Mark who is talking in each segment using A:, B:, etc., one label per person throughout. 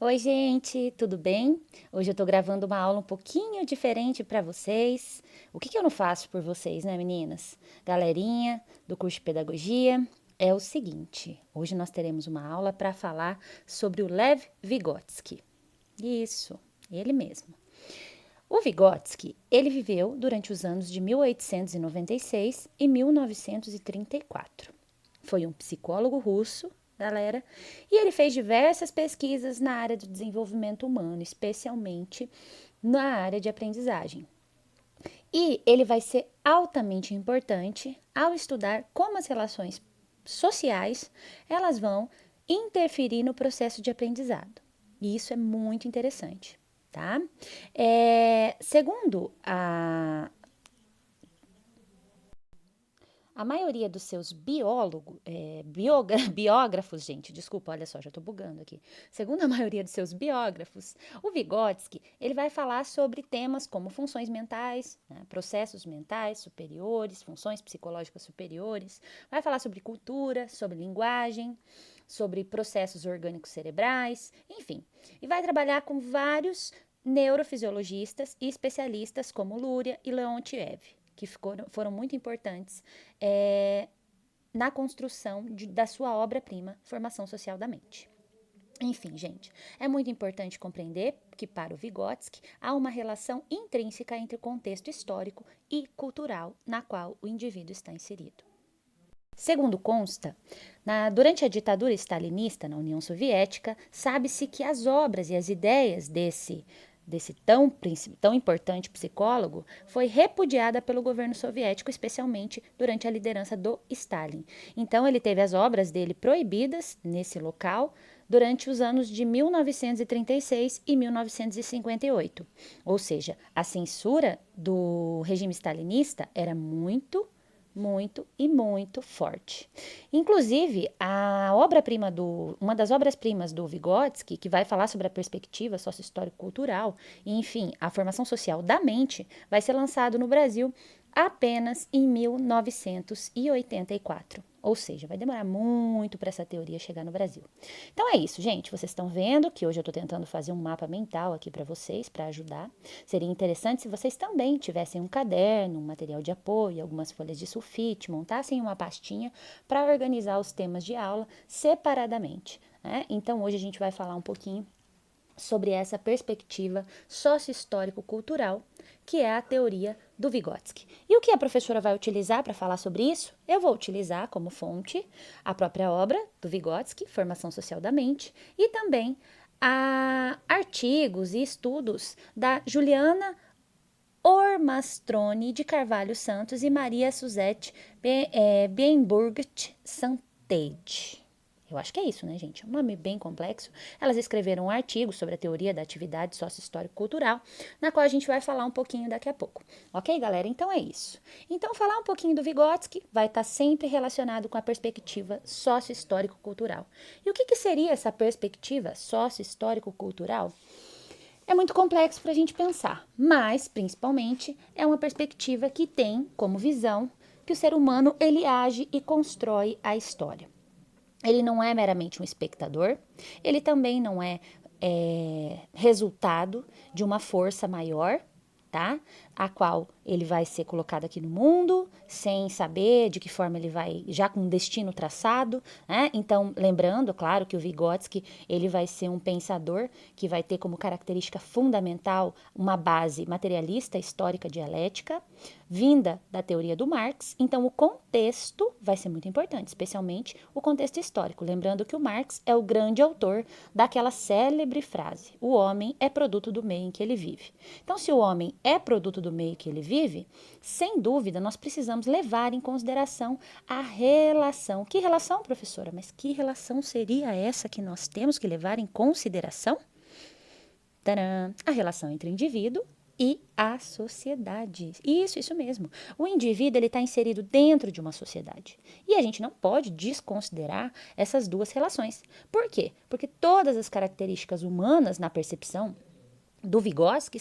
A: Oi, gente, tudo bem? Hoje eu tô gravando uma aula um pouquinho diferente para vocês. O que que eu não faço por vocês, né, meninas? Galerinha do curso de pedagogia, é o seguinte: hoje nós teremos uma aula para falar sobre o Lev Vygotsky. Isso, ele mesmo. O Vygotsky, ele viveu durante os anos de 1896 e 1934. Foi um psicólogo russo, galera, e ele fez diversas pesquisas na área do desenvolvimento humano, especialmente na área de aprendizagem. E ele vai ser altamente importante ao estudar como as relações sociais elas vão interferir no processo de aprendizado. E isso é muito interessante, tá? Segundo a maioria dos seus biógrafos, gente, desculpa, olha só, já estou bugando aqui. Segundo a maioria dos seus biógrafos, o Vygotsky, ele vai falar sobre temas como funções mentais, né, processos mentais superiores, funções psicológicas superiores, vai falar sobre cultura, sobre linguagem, sobre processos orgânicos cerebrais, enfim. E vai trabalhar com vários neurofisiologistas e especialistas como Luria e Leontiev, que foram muito importantes na construção da sua obra-prima, Formação Social da Mente. Enfim, gente, é muito importante compreender que, para o Vygotsky, há uma relação intrínseca entre o contexto histórico e cultural na qual o indivíduo está inserido. Segundo consta, durante a ditadura stalinista na União Soviética, sabe-se que as obras e as ideias desse tão importante psicólogo foi repudiada pelo governo soviético, especialmente durante a liderança do Stalin. Então, ele teve as obras dele proibidas nesse local durante os anos de 1936 e 1958. Ou seja, a censura do regime stalinista era muito e muito forte. Inclusive, uma das obras-primas do Vygotsky, que vai falar sobre a perspectiva sócio-histórico-cultural e, enfim, a formação social da mente, vai ser lançado no Brasil apenas em 1984. Ou seja, vai demorar muito para essa teoria chegar no Brasil. Então é isso, gente. Vocês estão vendo que hoje eu estou tentando fazer um mapa mental aqui para vocês, para ajudar. Seria interessante se vocês também tivessem um caderno, um material de apoio, algumas folhas de sulfite, montassem uma pastinha para organizar os temas de aula separadamente, né? Então hoje a gente vai falar um pouquinho sobre essa perspectiva sócio-histórico-cultural, que é a teoria do Vygotsky. E o que a professora vai utilizar para falar sobre isso? Eu vou utilizar como fonte a própria obra do Vygotsky, Formação Social da Mente, e também artigos e estudos da Juliana Ormastroni de Carvalho Santos e Maria Suzette Bienburgt Santade. Eu acho que é isso, né, gente? É um nome bem complexo. Elas escreveram um artigo sobre a teoria da atividade sócio-histórico-cultural, na qual a gente vai falar um pouquinho daqui a pouco. Ok, galera? Então é isso. Então, falar um pouquinho do Vygotsky vai estar sempre relacionado com a perspectiva sócio-histórico-cultural. E o que, que seria essa perspectiva sócio-histórico-cultural? É muito complexo para a gente pensar, mas, principalmente, é uma perspectiva que tem como visão que o ser humano ele age e constrói a história. Ele não é meramente um espectador, ele também não é resultado de uma força maior, tá? A qual ele vai ser colocado aqui no mundo, sem saber de que forma ele vai, já com um destino traçado, né? Então, lembrando, claro, que o Vygotsky, ele vai ser um pensador que vai ter como característica fundamental uma base materialista, histórica, dialética, vinda da teoria do Marx. Então, o contexto vai ser muito importante, especialmente o contexto histórico. Lembrando que o Marx é o grande autor daquela célebre frase: o homem é produto do meio em que ele vive. Então, se o homem é produto do meio que ele vive, sem dúvida, nós precisamos levar em consideração a relação. Que relação, professora? Mas que relação seria essa que nós temos que levar em consideração? Tcharam! A relação entre o indivíduo e a sociedade. Isso mesmo. O indivíduo ele está inserido dentro de uma sociedade. E a gente não pode desconsiderar essas duas relações. Por quê? Porque todas as características humanas na percepção do Vygotsky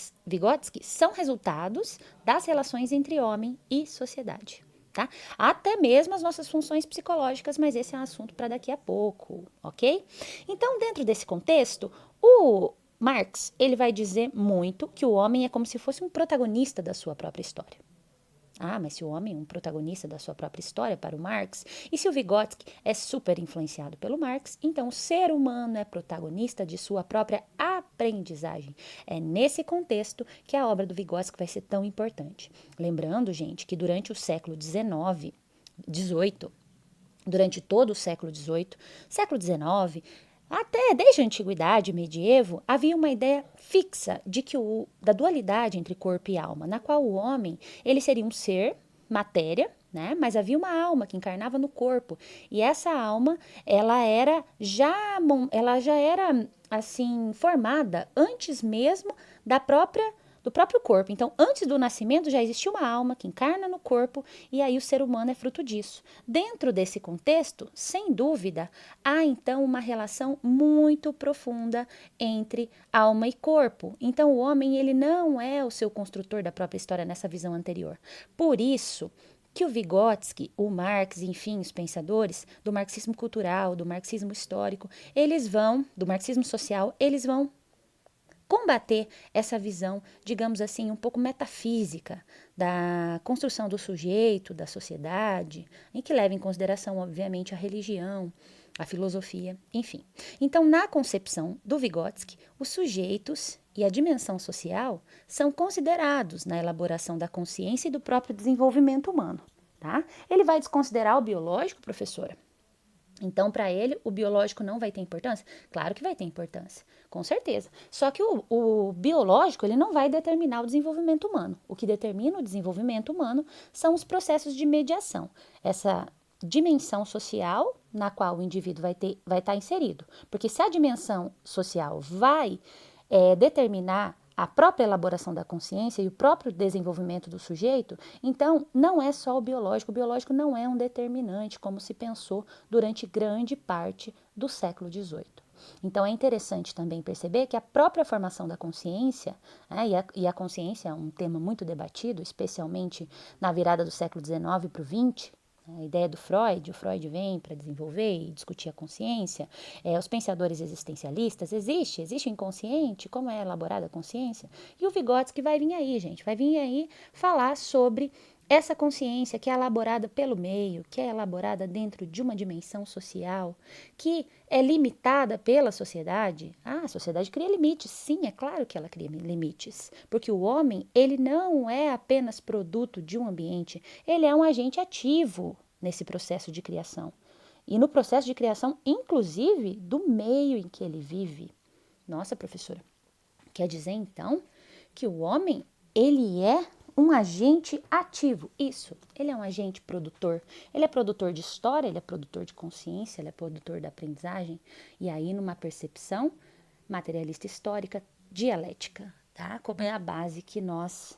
A: são resultados das relações entre homem e sociedade. tá? Até mesmo as nossas funções psicológicas, mas esse é um assunto para daqui a pouco, ok? Então, dentro desse contexto, o Marx, ele vai dizer muito que o homem é como se fosse um protagonista da sua própria história. Ah, mas se o homem é um protagonista da sua própria história para o Marx, e se o Vygotsky é super influenciado pelo Marx, então o ser humano é protagonista de sua própria aprendizagem. É nesse contexto que a obra do Vygotsky vai ser tão importante. Lembrando, gente, que durante o século XIX, XVIII, durante todo o século XIX, até desde a antiguidade medievo, havia uma ideia fixa de que da dualidade entre corpo e alma, na qual o homem ele seria um ser, matéria, né? Mas havia uma alma que encarnava no corpo e essa alma ela já era assim formada antes mesmo do próprio corpo. Então, antes do nascimento já existia uma alma que encarna no corpo e aí o ser humano é fruto disso. Dentro desse contexto, sem dúvida, há então uma relação muito profunda entre alma e corpo. Então, o homem ele não é o seu construtor da própria história nessa visão anterior. Por isso que o Vygotsky, o Marx, enfim, os pensadores do marxismo cultural, do marxismo histórico, do marxismo social, eles vão combater essa visão, digamos assim, um pouco metafísica da construção do sujeito, da sociedade, em que leva em consideração, obviamente, a religião, a filosofia, enfim. Então, na concepção do Vygotsky, os sujeitos e a dimensão social são considerados na elaboração da consciência e do próprio desenvolvimento humano, tá? Ele vai desconsiderar o biológico, professora? Então, para ele, o biológico não vai ter importância? Claro que vai ter importância, com certeza. Só que o biológico, ele não vai determinar o desenvolvimento humano. O que determina o desenvolvimento humano são os processos de mediação. Essa dimensão social na qual o indivíduo vai estar inserido. Porque se a dimensão social vai determinar a própria elaboração da consciência e o próprio desenvolvimento do sujeito, então não é só o biológico não é um determinante, como se pensou durante grande parte do século XVIII. Então é interessante também perceber que a própria formação da consciência, e a consciência é um tema muito debatido, especialmente na virada do século XIX para o XX, a ideia do Freud, o Freud vem para desenvolver e discutir a consciência, os pensadores existencialistas, existe o inconsciente, como é elaborada a consciência, e o Vygotsky vai vir aí, gente, vai vir aí falar sobre essa consciência que é elaborada pelo meio, que é elaborada dentro de uma dimensão social, que é limitada pela sociedade. A sociedade cria limites, sim, é claro que ela cria limites, porque o homem, ele não é apenas produto de um ambiente, ele é um agente ativo nesse processo de criação. E no processo de criação, inclusive, do meio em que ele vive. Nossa, professora, quer dizer, então, que o homem, ele é um agente ativo. Isso, ele é um agente produtor. Ele é produtor de história, ele é produtor de consciência, ele é produtor da aprendizagem. E aí, numa percepção materialista histórica, dialética, tá? Como é a base que nós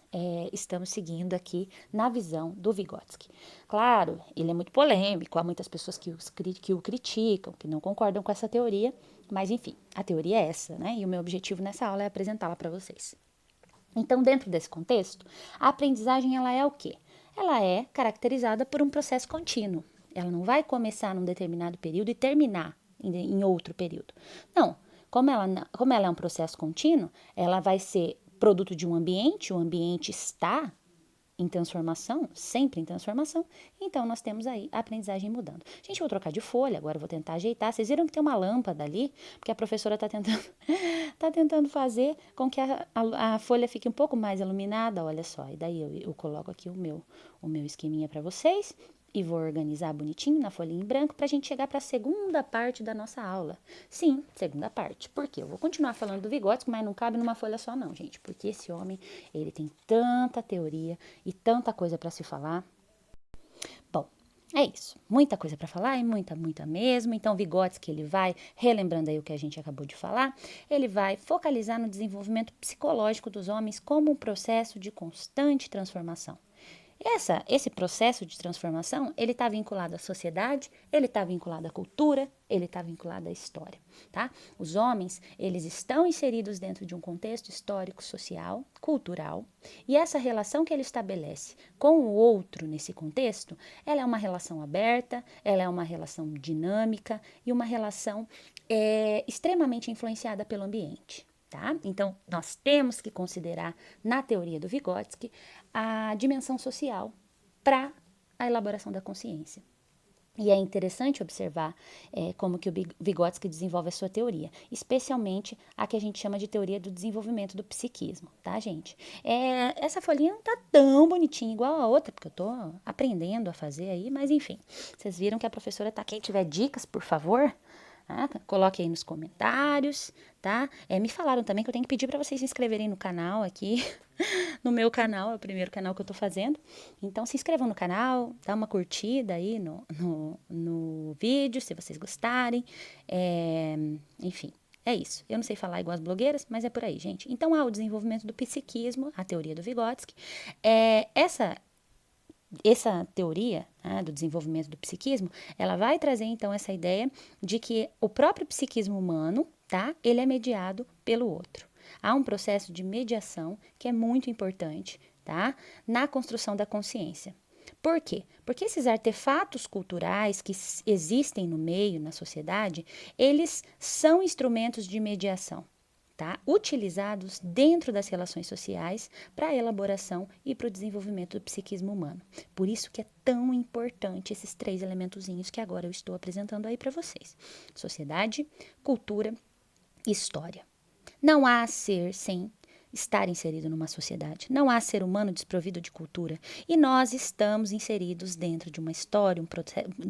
A: estamos seguindo aqui na visão do Vygotsky. Claro, ele é muito polêmico, há muitas pessoas que o criticam, que não concordam com essa teoria, mas enfim, a teoria é essa, né? E o meu objetivo nessa aula é apresentá-la para vocês. Então, dentro desse contexto, a aprendizagem ela é o quê? Ela é caracterizada por um processo contínuo. Ela não vai começar num determinado período e terminar em outro período. Não, como ela é um processo contínuo, ela vai ser produto de um ambiente, o ambiente está em transformação, sempre em transformação, então nós temos aí a aprendizagem mudando. Gente, eu vou trocar de folha, agora eu vou tentar ajeitar. Vocês viram que tem uma lâmpada ali, porque a professora está tentando, tá tentando fazer com que a folha fique um pouco mais iluminada, olha só. E daí eu coloco aqui o meu esqueminha para vocês e vou organizar bonitinho na folhinha em branco para a gente chegar para a segunda parte da nossa aula. Sim, segunda parte. Por quê? Eu vou continuar falando do Vygotsky, mas não cabe numa folha só não, gente. Porque esse homem, ele tem tanta teoria e tanta coisa para se falar. Bom, é isso. Muita coisa para falar e muita mesmo. Então, Vygotsky, ele vai, relembrando aí o que a gente acabou de falar, ele vai focalizar no desenvolvimento psicológico dos homens como um processo de constante transformação. Esse processo de transformação, ele está vinculado à sociedade, ele está vinculado à cultura, ele está vinculado à história, tá? Os homens, eles estão inseridos dentro de um contexto histórico, social, cultural, e essa relação que ele estabelece com o outro nesse contexto, ela é uma relação aberta, ela é uma relação dinâmica e uma relação extremamente influenciada pelo ambiente. Tá? Então, nós temos que considerar, na teoria do Vygotsky, a dimensão social para a elaboração da consciência. E é interessante observar como que o Vygotsky desenvolve a sua teoria, especialmente a que a gente chama de teoria do desenvolvimento do psiquismo, tá, gente? Essa folhinha não tá tão bonitinha igual a outra, porque eu tô aprendendo a fazer aí, mas enfim, vocês viram que a professora tá. Quem tiver dicas, por favor, coloque aí nos comentários, tá? Me falaram também que eu tenho que pedir para vocês se inscreverem no canal aqui, no meu canal, é o primeiro canal que eu tô fazendo. Então se inscrevam no canal, dá uma curtida aí no vídeo, se vocês gostarem. Enfim, é isso. Eu não sei falar igual as blogueiras, mas é por aí, gente. Então há o desenvolvimento do psiquismo, a teoria do Vygotsky. Essa teoria do desenvolvimento do psiquismo, ela vai trazer então essa ideia de que o próprio psiquismo humano, tá? Ele é mediado pelo outro. Há um processo de mediação que é muito importante, tá? Na construção da consciência. Por quê? Porque esses artefatos culturais que existem no meio, na sociedade, eles são instrumentos de mediação. Tá? Utilizados dentro das relações sociais para a elaboração e para o desenvolvimento do psiquismo humano. Por isso que é tão importante esses 3 elementozinhos que agora eu estou apresentando aí para vocês. Sociedade, cultura e história. Não há ser sem estar inserido numa sociedade. Não há ser humano desprovido de cultura. E nós estamos inseridos dentro de uma história,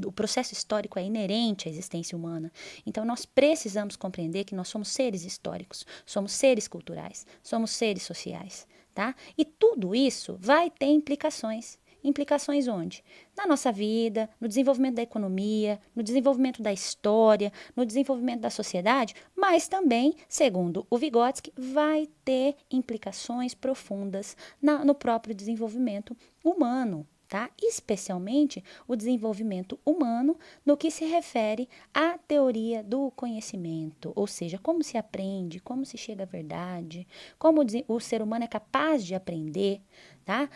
A: o processo histórico é inerente à existência humana. Então, nós precisamos compreender que nós somos seres históricos, somos seres culturais, somos seres sociais, tá? E tudo isso vai ter implicações. Implicações onde? Na nossa vida, no desenvolvimento da economia, no desenvolvimento da história, no desenvolvimento da sociedade, mas também, segundo o Vygotsky, vai ter implicações profundas no próprio desenvolvimento humano, tá? Especialmente o desenvolvimento humano no que se refere à teoria do conhecimento, ou seja, como se aprende, como se chega à verdade, como o ser humano é capaz de aprender, tá?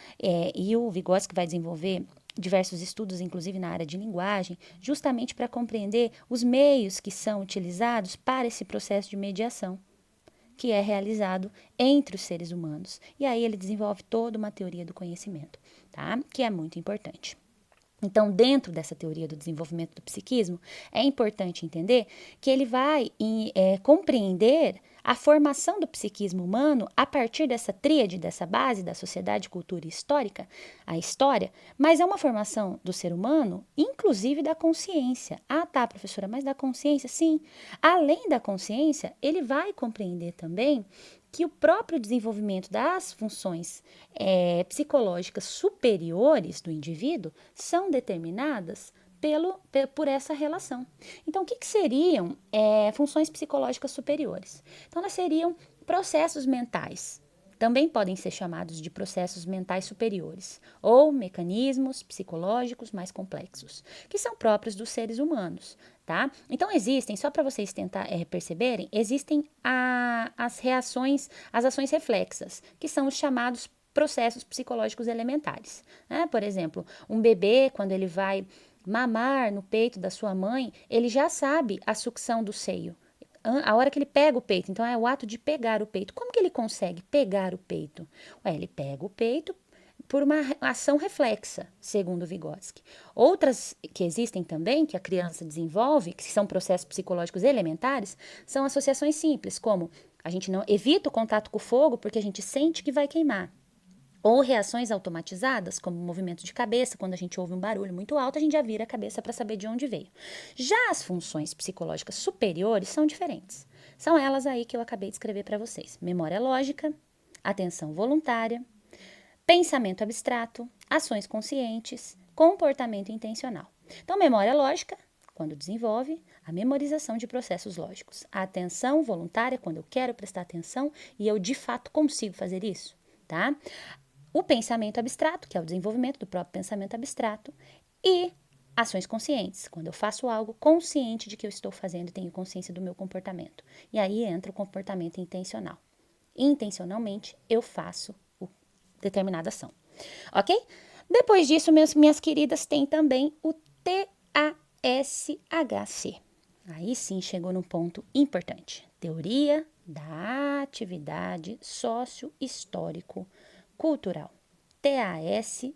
A: E o Vygotsky vai desenvolver diversos estudos, inclusive na área de linguagem, justamente para compreender os meios que são utilizados para esse processo de mediação, que é realizado entre os seres humanos. E aí ele desenvolve toda uma teoria do conhecimento, tá? Que é muito importante. Então, dentro dessa teoria do desenvolvimento do psiquismo, é importante entender que ele vai compreender a formação do psiquismo humano a partir dessa tríade, dessa base da sociedade, cultura e histórica, a história, mas é uma formação do ser humano, inclusive da consciência. Ah, tá, professora, mas da consciência? Sim. Além da consciência, ele vai compreender também que o próprio desenvolvimento das funções psicológicas superiores do indivíduo são determinadas por essa relação. Então, o que seriam funções psicológicas superiores? Então, elas seriam processos mentais. Também podem ser chamados de processos mentais superiores, ou mecanismos psicológicos mais complexos, que são próprios dos seres humanos, tá? Então, existem, só para vocês perceberem, existem as reações, as ações reflexas, que são os chamados processos psicológicos elementares. Né? Por exemplo, um bebê, quando ele vai mamar no peito da sua mãe, ele já sabe a sucção do seio. A hora que ele pega o peito, então é o ato de pegar o peito. Como que ele consegue pegar o peito? Ele pega o peito por uma ação reflexa, segundo Vygotsky. Outras que existem também, que a criança desenvolve, que são processos psicológicos elementares, são associações simples, como a gente não evita o contato com o fogo porque a gente sente que vai queimar. Ou reações automatizadas, como movimento de cabeça, quando a gente ouve um barulho muito alto, a gente já vira a cabeça para saber de onde veio. Já as funções psicológicas superiores são diferentes. São elas aí que eu acabei de escrever para vocês. Memória lógica, atenção voluntária, pensamento abstrato, ações conscientes, comportamento intencional. Então, memória lógica, quando desenvolve a memorização de processos lógicos. A atenção voluntária, quando eu quero prestar atenção e eu de fato consigo fazer isso, tá? o pensamento abstrato, que é o desenvolvimento do próprio pensamento abstrato, e ações conscientes, quando eu faço algo consciente de que eu estou fazendo e tenho consciência do meu comportamento. E aí entra o comportamento intencional. Intencionalmente, eu faço determinada ação. Ok? Depois disso, minhas queridas, tem também o TASHC. Aí sim chegou num ponto importante. Teoria da atividade sócio-histórico-cultural. TASC.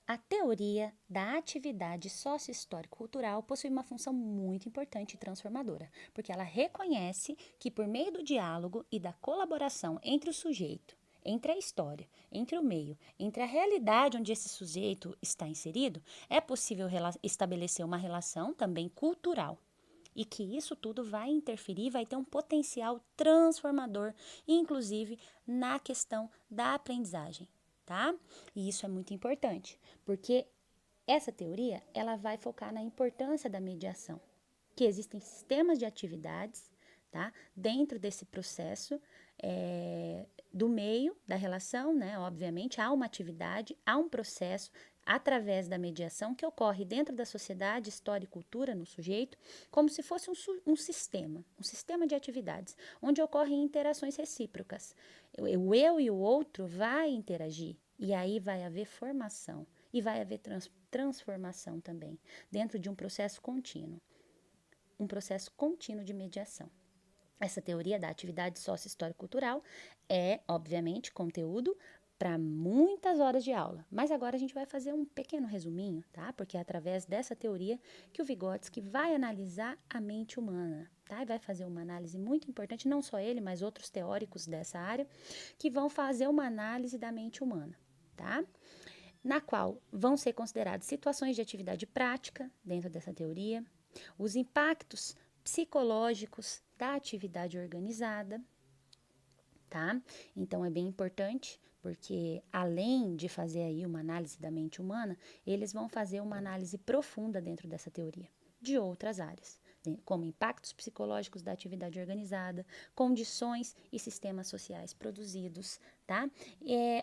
A: A teoria da atividade sócio-histórico-cultural possui uma função muito importante e transformadora, porque ela reconhece que, por meio do diálogo e da colaboração entre o sujeito, entre a história, entre o meio, entre a realidade onde esse sujeito está inserido, é possível estabelecer uma relação também cultural. E que isso tudo vai interferir, vai ter um potencial transformador, inclusive na questão da aprendizagem, tá? E isso é muito importante, porque essa teoria, ela vai focar na importância da mediação, que existem sistemas de atividades, tá? Dentro desse processo do meio, da relação, né? Obviamente, há uma atividade, há um processo através da mediação que ocorre dentro da sociedade, história e cultura no sujeito, como se fosse um sistema de atividades, onde ocorrem interações recíprocas. O eu e o outro vai interagir, e aí vai haver formação, e vai haver transformação também, dentro de um processo contínuo de mediação. Essa teoria da atividade sócio-histórico-cultural é, obviamente, conteúdo para muitas horas de aula. Mas agora a gente vai fazer um pequeno resuminho, tá? Porque é através dessa teoria que o Vygotsky vai analisar a mente humana, tá? E vai fazer uma análise muito importante, não só ele, mas outros teóricos dessa área, que vão fazer uma análise da mente humana, tá? Na qual vão ser consideradas situações de atividade prática dentro dessa teoria, os impactos psicológicos da atividade organizada, tá? Então é bem importante, porque além de fazer aí uma análise da mente humana, eles vão fazer uma análise profunda dentro dessa teoria, de outras áreas, como impactos psicológicos da atividade organizada, condições e sistemas sociais produzidos, tá?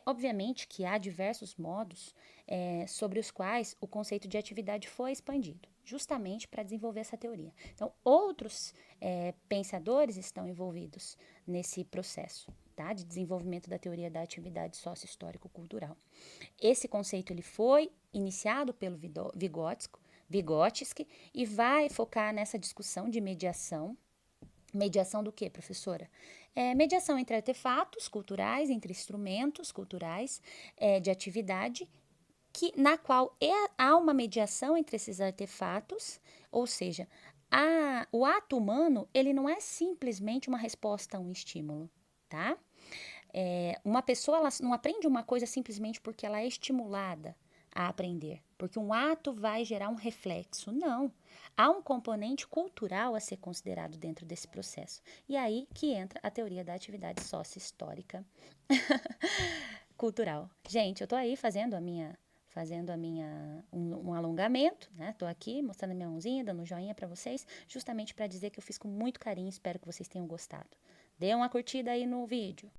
A: Obviamente que há diversos modos sobre os quais o conceito de atividade foi expandido, justamente para desenvolver essa teoria. Então, outros pensadores estão envolvidos nesse processo, tá? De desenvolvimento da teoria da atividade sócio-histórico-cultural. Esse conceito ele foi iniciado pelo Vygotsky e vai focar nessa discussão de mediação. Mediação do que, professora? Mediação entre artefatos culturais, entre instrumentos culturais de atividade, na qual há uma mediação entre esses artefatos, ou seja, o ato humano ele não é simplesmente uma resposta a um estímulo, tá? Uma pessoa ela não aprende uma coisa simplesmente porque ela é estimulada a aprender, porque um ato vai gerar um reflexo. Não. Há um componente cultural a ser considerado dentro desse processo. E aí que entra a teoria da atividade sócio-histórica cultural. Gente, eu tô aí fazendo um alongamento, né? Tô aqui mostrando a minha mãozinha, dando um joinha para vocês, justamente para dizer que eu fiz com muito carinho, espero que vocês tenham gostado. Dê uma curtida aí no vídeo.